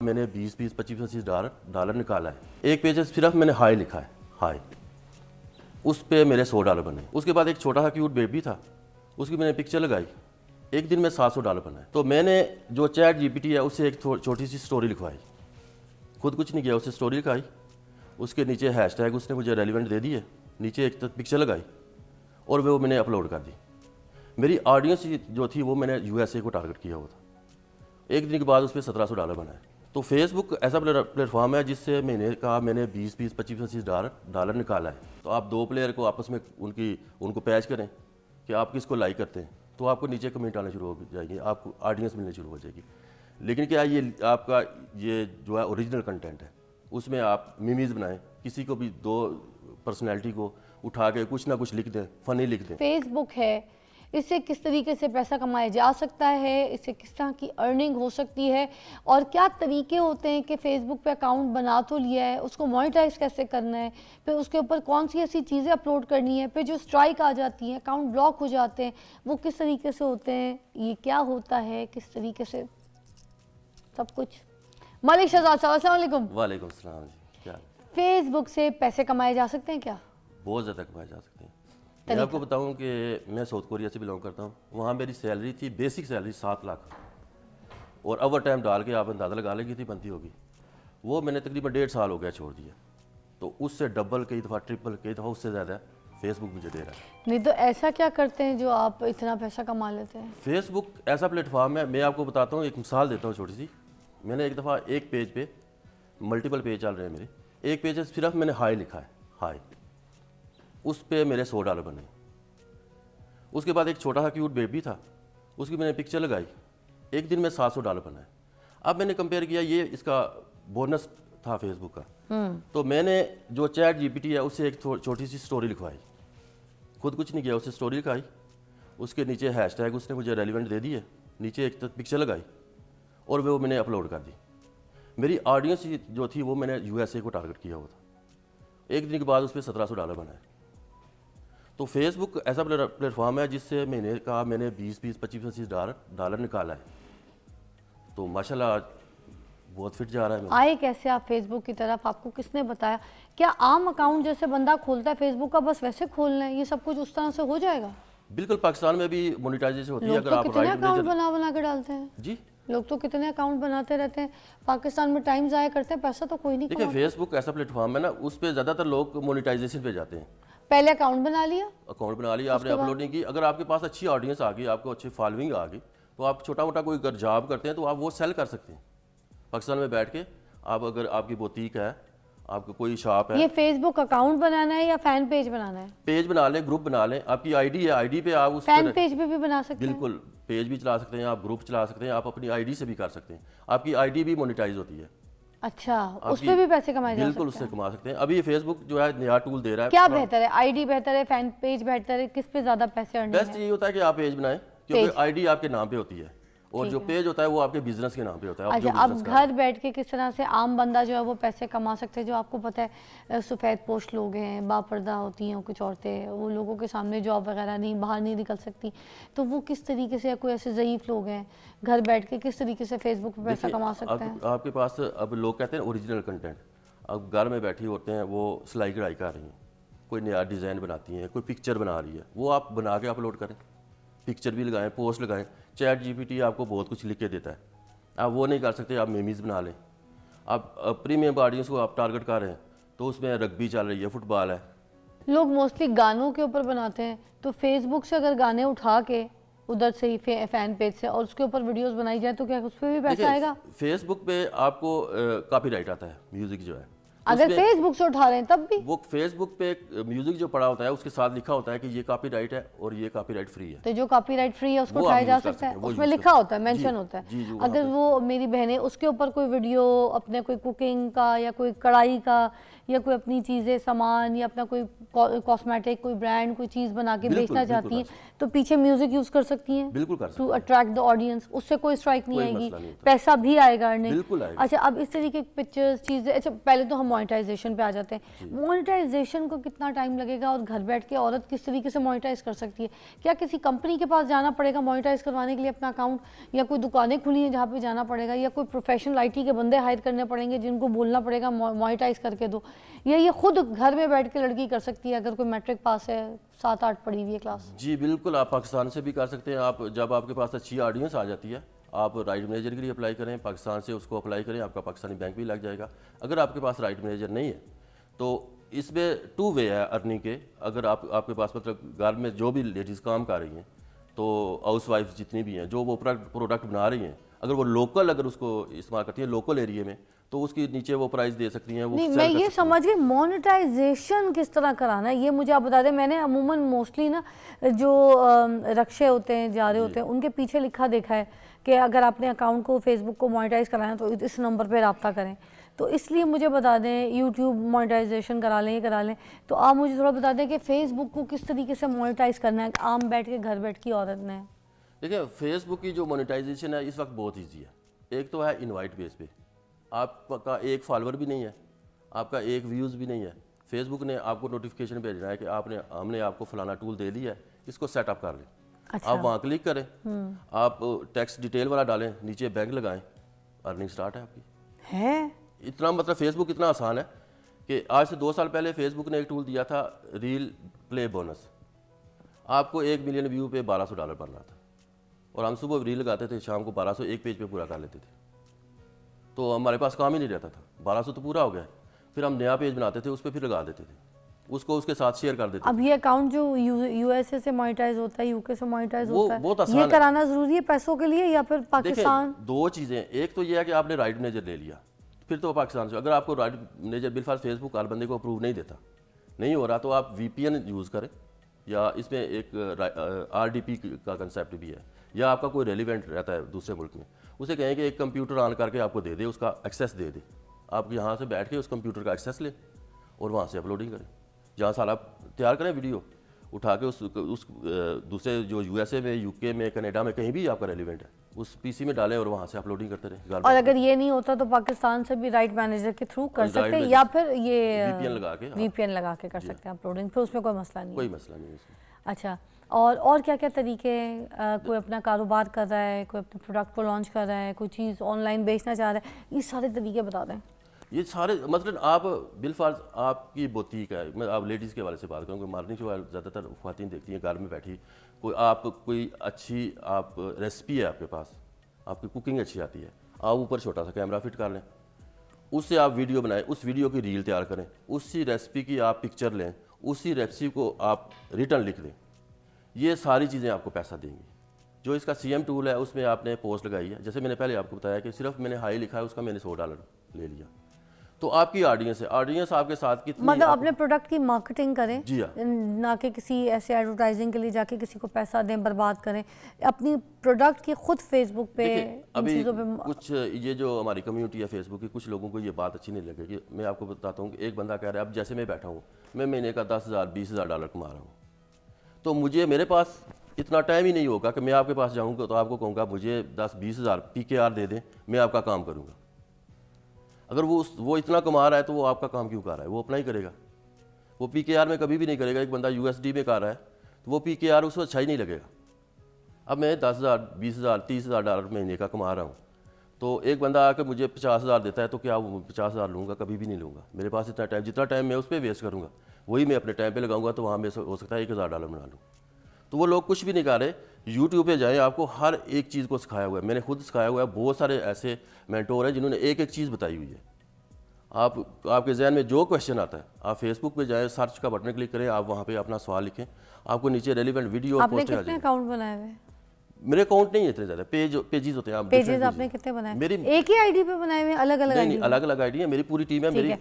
मैंने 20-20, 25-25 डॉलर निकाला है। एक पेज सिर्फ मैंने हाई लिखा है, हाई, उस पे मेरे $100 बने। उसके बाद एक छोटा सा क्यूट बेबी था, उसकी मैंने पिक्चर लगाई, एक दिन में $700 बनाए। तो मैंने जो चैट जीपीटी है उससे एक छोटी सी स्टोरी लिखवाई, खुद कुछ नहीं किया, उससे स्टोरी लिखाई, उसके नीचे हैशटैग उसने मुझे रेलिवेंट दे दिए, नीचे एक पिक्चर लगाई और वो मैंने अपलोड कर दी। मेरी ऑडियंस जो थी वो मैंने यूएसए को टारगेट किया हुआ था। एक दिन के बाद उस पर $1700 बनाए। तो फेसबुक ऐसा प्लेटफॉर्म है जिससे महीने का मैंने 20-20, 25-25 डॉलर निकाला है। तो आप दो प्लेयर को आपस में उनको पैच करें कि आप किसको लाइक करते हैं, तो आपको नीचे कमेंट आना शुरू हो जाएगी, आपको ऑडियंस मिलने शुरू हो जाएगी। लेकिन क्या ये आपका ये जो है ओरिजिनल कंटेंट है, उसमें आप मीमीज बनाएं, किसी को भी दो पर्सनैलिटी को उठा के कुछ ना कुछ लिख दें, फ़नी लिख दें। फेसबुक है, इससे किस तरीके से पैसा कमाया जा सकता है, इससे किस तरह की अर्निंग हो सकती है और क्या तरीके होते हैं कि फेसबुक पे अकाउंट बना तो लिया है, उसको मोनेटाइज कैसे करना है, फिर उसके ऊपर कौन सी ऐसी चीज़ें अपलोड करनी है, फिर जो स्ट्राइक आ जाती है, अकाउंट ब्लॉक हो जाते हैं, वो किस तरीके से होते हैं, ये क्या होता है, किस तरीके से सब कुछ। मलिक शहजाद साहब, अस्सलाम वालेकुम। वालेकुम सलाम जी, क्या? फेसबुक से पैसे कमाए जा सकते हैं क्या? बहुत ज़्यादा कमाए जा सकते हैं। मैं आपको बताऊं कि मैं साउथ कोरिया से बिलोंग करता हूं, वहाँ मेरी सैलरी थी, बेसिक सैलरी 7 लाख, और ओवर टाइम डाल के आप अंदाज़ा लगा लेंगे कितनी बनती होगी। वो मैंने तकरीबन 1.5 साल हो गया छोड़ दिया। तो उससे डबल, कई दफ़ा ट्रिपल, कई दफ़ा उससे ज़्यादा फेसबुक मुझे दे रहा है। नहीं तो ऐसा क्या करते हैं जो आप इतना पैसा कमा लेते हैं? फेसबुक ऐसा प्लेटफॉर्म है, मैं आपको बताता हूँ, एक मिसाल देता हूँ छोटी सी। मैंने एक दफ़ा एक पेज पे, मल्टीपल पेज चल रहे हैं मेरे, एक पेज सिर्फ मैंने हाई लिखा है, हाई, उस पे मेरे $100 बने। उसके बाद एक छोटा सा क्यूट बेबी था, उसकी मैंने पिक्चर लगाई, एक दिन में $700 बनाए। अब मैंने कंपेयर किया, ये इसका बोनस था फेसबुक का। तो मैंने जो चैट जीपीटी है उससे एक छोटी सी स्टोरी लिखवाई, खुद कुछ नहीं किया, उससे स्टोरी लिखाई, उसके नीचे हैशटैग उसने मुझे रेलिवेंट दे दिए, नीचे एक पिक्चर लगाई और वो मैंने अपलोड कर दी। मेरी ऑडियंस जो थी वो मैंने यूएसए को टारगेट किया हुआ था। एक दिन के बाद उस पर $1700 बनाए। तो फेसबुक ऐसा प्लेटफॉर्म है जिससे महीने का मैंने 20-20, 25-25 डॉलर निकाला है। तो माशाल्लाह बहुत फिट जा रहा है मेरा। आए कैसे आप फेसबुक की तरफ, आपको किसने बताया? क्या आम अकाउंट जैसे बंदा खोलता है फेसबुक का बस वैसे खोलना है, ये सब कुछ उस तरह से हो जाएगा? बिल्कुल, पाकिस्तान में भी मोनेटाइजेशन होती है। लोग अगर तो आप कितने राइट अकाउंट बना के डालते हैं जी, लोग तो कितने अकाउंट बनाते रहते हैं, पाकिस्तान में टाइम ज़ाया करते हैं, पैसा तो कोई नहीं देखिए कमाता। फेसबुक ऐसा प्लेटफॉर्म है ना, उस पर ज़्यादातर लोग मोनेटाइजेशन पे जाते हैं। पहले अकाउंट बना लिया, अकाउंट बना लिया आपने, अपलोडिंग की, अगर आपके पास अच्छी ऑडियंस आ गई, आपको अच्छी फॉलोइंग आ गई, तो आप छोटा मोटा कोई अगर जॉब करते हैं तो आप वो सेल कर सकते हैं पाकिस्तान में बैठ के। आप अगर आपकी बुटीक है, आपको कोई शॉप है, ये फेसबुक अकाउंट बनाना है या फैन पेज बनाना है? पेज बना लें, ग्रुप बना लें, आपकी आईडी है, आईडी पे आप उस फैन पेज पे भी बना सकते हैं? बिल्कुल, पेज भी चला सकते हैं आप, ग्रुप चला सकते हैं आप, अपनी आईडी से भी कर सकते हैं। आपकी आईडी भी मोनेटाइज होती है। अच्छा, उस पे भी पैसे कमाए जा सकते बिल्कुल, उससे कमा सकते हैं। अभी ये फेसबुक जो है नया टूल दे रहा है। क्या बेहतर है, आईडी बेहतर है, फैन पेज बेहतर है, किस पे ज्यादा पैसे अर्निंग बेस्ट यही होता है कि आप पेज बनाएं, क्योंकि आईडी आपके नाम पे होती है और जो पेज होता है वो आपके बिजनेस के नाम पे होता है। अच्छा, अब घर बैठ के किस तरह से आम बंदा जो है वो पैसे कमा सकते हैं? जो आपको पता है सफ़ेद पोश लोग हैं, बापर्दा होती हैं कुछ औरतें, वो लोगों के सामने जॉब वगैरह नहीं, बाहर नहीं निकल सकती, तो वो किस तरीके से, कोई ऐसे ज़ईफ़ लोग हैं, घर बैठ के किस तरीके से फेसबुक पर पैसा कमा सकते हैं? आपके पास अब लोग कहते हैं ओरिजिनल कंटेंट, अब घर में बैठी होते हैं, वो सिलाई कढ़ाई कर रही हैं, कोई नया डिज़ाइन बनाती हैं, कोई पिक्चर बना रही है, वो आप बना के अपलोड करें, पिक्चर भी लगाएं, पोस्ट लगाएं। चैट जीपीटी आपको बहुत कुछ लिख के देता है, आप वो नहीं कर सकते, आप मीमीज बना लें। आप प्रीमियम ऑडियंस को आप टारगेट कर रहे हैं, तो उसमें रग्बी चल रही है, फुटबॉल है। लोग मोस्टली गानों के ऊपर बनाते हैं, तो फेसबुक से अगर गाने उठा के उधर से ही फैन पेज से और उसके ऊपर वीडियोस बनाई जाए तो क्या उस पर भी पैसा आएगा? फेसबुक पे आपको कॉपीराइट आता है, म्यूजिक जो है, अगर फेसबुक से उठा रहे हैं तब भी वो फेसबुक पे म्यूजिक जो पड़ा होता है उसके साथ लिखा होता है कि ये कॉपीराइट है और ये कॉपीराइट फ्री है। तो जो कॉपीराइट फ्री है उसको उठाया जा सकता है, उसमें लिखा होता है, मेंशन होता है। अगर वो मेरी बहनें उसके ऊपर कोई वीडियो अपने कोई कुकिंग का या कोई कढ़ाई का या कोई अपनी चीज़ें सामान या अपना कोई कॉस्मेटिक कोई ब्रांड कोई चीज़ बना के बेचना चाहती हैं तो पीछे म्यूजिक यूज़ कर सकती हैं, बिल्कुल कर सकती टू अट्रैक्ट द ऑडियंस, उससे कोई स्ट्राइक नहीं आएगी, नहीं पैसा भी आएगा अर्निंग। बिल्कुल आएगा। अच्छा, अब इस तरीके की पिक्चर्स चीज़ें, अच्छा पहले तो हम मोनेटाइजेशन पे आ जाते हैं। मोनेटाइजेशन को कितना टाइम लगेगा और घर बैठ के औरत किस तरीके से मोनेटाइज कर सकती है? क्या किसी कंपनी के पास जाना पड़ेगा मोनेटाइज करवाने के लिए अपना अकाउंट, या कोई दुकानें खुली हैं जहाँ पे जाना पड़ेगा, या कोई प्रोफेशनल आईटी के बंदे हायर करने पड़ेंगे जिनको बोलना पड़ेगा मोनेटाइज करके दो, या ये खुद घर में बैठ के लड़की कर सकती है अगर कोई मैट्रिक पास है, 7-8 पढ़ी हुई है क्लास? जी बिल्कुल, आप पाकिस्तान से भी कर सकते हैं। आप जब आपके पास अच्छी ऑडियंस आ जाती है, आप राइट मैनेजर के लिए अप्लाई करें, पाकिस्तान से उसको अप्लाई करें, आपका पाकिस्तानी बैंक भी लग जाएगा। अगर आपके पास राइट मैनेजर नहीं है तो इसमें 2 वे है अर्निंग के। अगर आपके पास मतलब घर में जो भी लेडीज़ काम कर रही हैं, तो हाउस वाइफ जितनी भी हैं, जो वो प्रोडक्ट बना रही हैं, अगर वो लोकल अगर उसको इस्तेमाल करती है लोकल एरिया में, तो उसकी नीचे वो प्राइस दे सकती हैं। वो नहीं, sell मैं कर ये सकती हैं। समझ गई मोनेटाइजेशन किस तरह कराना है, ये मुझे आप बता दें। मैंने अमूमन मोस्टली ना जो रक्शे होते हैं, जा रहे होते हैं, उनके पीछे लिखा देखा है कि अगर आपने अकाउंट को फेसबुक को मोनेटाइज कराना है तो इस नंबर पे रब्ता करें। तो इसलिए मुझे बता दें, यूट्यूब मोनेटाइजेशन करा लें, ये करा लें, तो आप मुझे थोड़ा बता दें कि फेसबुक को किस तरीके से मोनेटाइज करना है आम बैठ के घर बैठ की औरत ने। देखिए, फेसबुक की जो मोनेटाइजेशन है इस वक्त बहुत ईजी है। एक तो है इनवाइट बेस पे, आपका एक फॉलोअर भी नहीं है, आपका एक व्यूज़ भी नहीं है, फेसबुक ने आपको नोटिफिकेशन भेजना है कि हमने आपको फलाना टूल दे दिया है, इसको सेटअप कर लें। अच्छा। आप वहाँ क्लिक करें, आप टैक्स डिटेल वाला डालें, नीचे बैंक लगाएं, अर्निंग स्टार्ट है आपकी। है इतना मतलब फेसबुक इतना आसान है कि आज से 2 साल पहले फेसबुक ने एक टूल दिया था, रील प्ले बोनस। आपको 1 मिलियन व्यू पे $1200 बनना था, और हम सुबह रील लगाते थे, शाम को 1200 एक पेज पे पूरा कर लेते थे। तो हमारे पास काम ही नहीं रहता था, 1200 तो पूरा हो गया। फिर हम नया पेज बनाते थे, उस पर फिर लगा देते थे, उसको उसके साथ शेयर कर देते अब ये अकाउंट जो यूएसए से मोनेटाइज होता है, यूके से मोनेटाइज वो होता बहुत है, आसान ये है। कराना जरूरी है पैसों के लिए, या फिर देखिए, पाकिस्तान? 2 चीज़ें। एक तो ये है कि आपने राइट मैनेजर ले लिया, फिर तो पाकिस्तान से। अगर आपको राइट मैनेजर बिलफाल फेसबुक हर बंदे को अप्रूव नहीं देता, नहीं हो रहा, तो आप VPN यूज़ करें, या इसमें एक RDP का कंसेप्ट भी है, या आपका कोई रेलिवेंट रहता है दूसरे मुल्क में, उसे कहें कि एक कंप्यूटर ऑन करके आपको दे दे, उसका एक्सेस दे दे। आप यहाँ से बैठ के उस कंप्यूटर का एक्सेस लें और वहाँ से अपलोडिंग करें। जहाँ साल आप तैयार करें वीडियो, उठा के उस दूसरे जो USA में, UK में, कनाडा में, कहीं भी आपका रेलिवेंट है, उस PC में डालें और वहाँ से अपलोडिंग करते रहें। और अगर ये नहीं होता तो पाकिस्तान से भी राइट मैनेजर के थ्रू कर राइट सकते हैं, मैनेजर, या फिर ये VPN लगा के कर सकते हैं अपलोडिंग, फिर उसमें कोई मसला नहीं कोई है। मसला नहीं है इसमें। अच्छा, और क्या क्या तरीके हैं? कोई अपना कारोबार कर रहा है, कोई अपने प्रोडक्ट को लॉन्च कर रहा है, कोई चीज़ ऑनलाइन बेचना चाह रहा है, ये सारे तरीके बता दें। ये सारे मतलब आप बिलफर्ज आपकी बुटीक है, मैं आप लेडीज़ के वाले से बात करूँ, मॉर्निंग शो ज़्यादातर ख्वातीन देखती हैं घर में बैठी, कोई अच्छी आप रेसिपी है आपके पास, आपकी कुकिंग अच्छी आती है, आप ऊपर छोटा सा कैमरा फिट कर लें, उससे आप वीडियो बनाएं, उस वीडियो की रील तैयार करें, उसी रेसिपी की आप पिक्चर लें, उसी रेसिपी को आप रिटर्न लिख दें, ये सारी चीज़ें आपको पैसा देंगी। जो इसका CM टूल है उसमें आपने पोस्ट लगाई है, जैसे मैंने पहले आपको बताया कि सिर्फ मैंने हाई लिखा है, उसका मैंने $100 ले लिया, तो आपकी ऑडियंस है, ऑडियंस आपके साथ कितनी, मतलब अपने प्रोडक्ट की मार्केटिंग करें, जी हाँ, ना कि किसी ऐसे एडवर्टाइजिंग के लिए जाके किसी को पैसा दें, बर्बाद करें अपनी प्रोडक्ट की खुद फेसबुक पे, इन अभी चीज़ों पे। कुछ ये जो हमारी कम्युनिटी है फेसबुक की, कुछ लोगों को ये बात अच्छी नहीं लगेगी। मैं आपको बताता हूँ कि एक बंदा कह रहा है, अब जैसे मैं बैठा हूँ, मैं महीने का $10,000-20,000 कमा रहा हूँ, तो मेरे पास इतना टाइम ही नहीं होगा कि मैं आपके पास जाऊँगा तो आपको कहूँगा मुझे 10-20 हज़ार PKR दे दें, मैं आपका काम करूँगा। अगर वो इतना कमा रहा है तो वो आपका काम क्यों कर रहा है? वो अपना ही करेगा, वो PKR में कभी भी नहीं करेगा। एक बंदा USD में कर रहा है तो वो PKR उसको अच्छा ही नहीं लगेगा। अब मैं 10,000, 20,000, $30,000 महीने का कमा रहा हूँ, तो एक बंदा आकर मुझे 50,000 देता है, तो क्या वो 50,000 लूँगा? कभी भी नहीं लूँगा। मेरे पास इतना टाइम, जितना टाइम मैं उस पर वेस्ट करूँगा वही मैं अपने टाइम पे लगाऊंगा, तो वहाँ में हो सकता है $1,000 बना लूँ। तो वो लोग कुछ भी नहीं कर रहे। यूट्यूब पे जाएं, आपको हर एक चीज़ को सिखाया हुआ है, मैंने खुद सिखाया हुआ है। बहुत सारे ऐसे मेंटोर हैं जिन्होंने एक एक चीज़ बताई हुई है। आपके जहन में जो क्वेश्चन आता है, आप फेसबुक पे जाएं, सर्च का बटन क्लिक करें, आप वहाँ पे अपना सवाल लिखें, आपको नीचे रेलिवेंट वीडियो और पोस्ट आ कितने अकाउंट बनाए हुए? मेरे अकाउंट नहीं है इतने ज़्यादा, पेजेस होते हैं। आप पेजेस आपने कितने बनाए? मेरी एक ही आईडी पे बनाए हुए, अलग अलग नहीं, अलग अलग आईडी है, मेरी पूरी टीम है। मेरी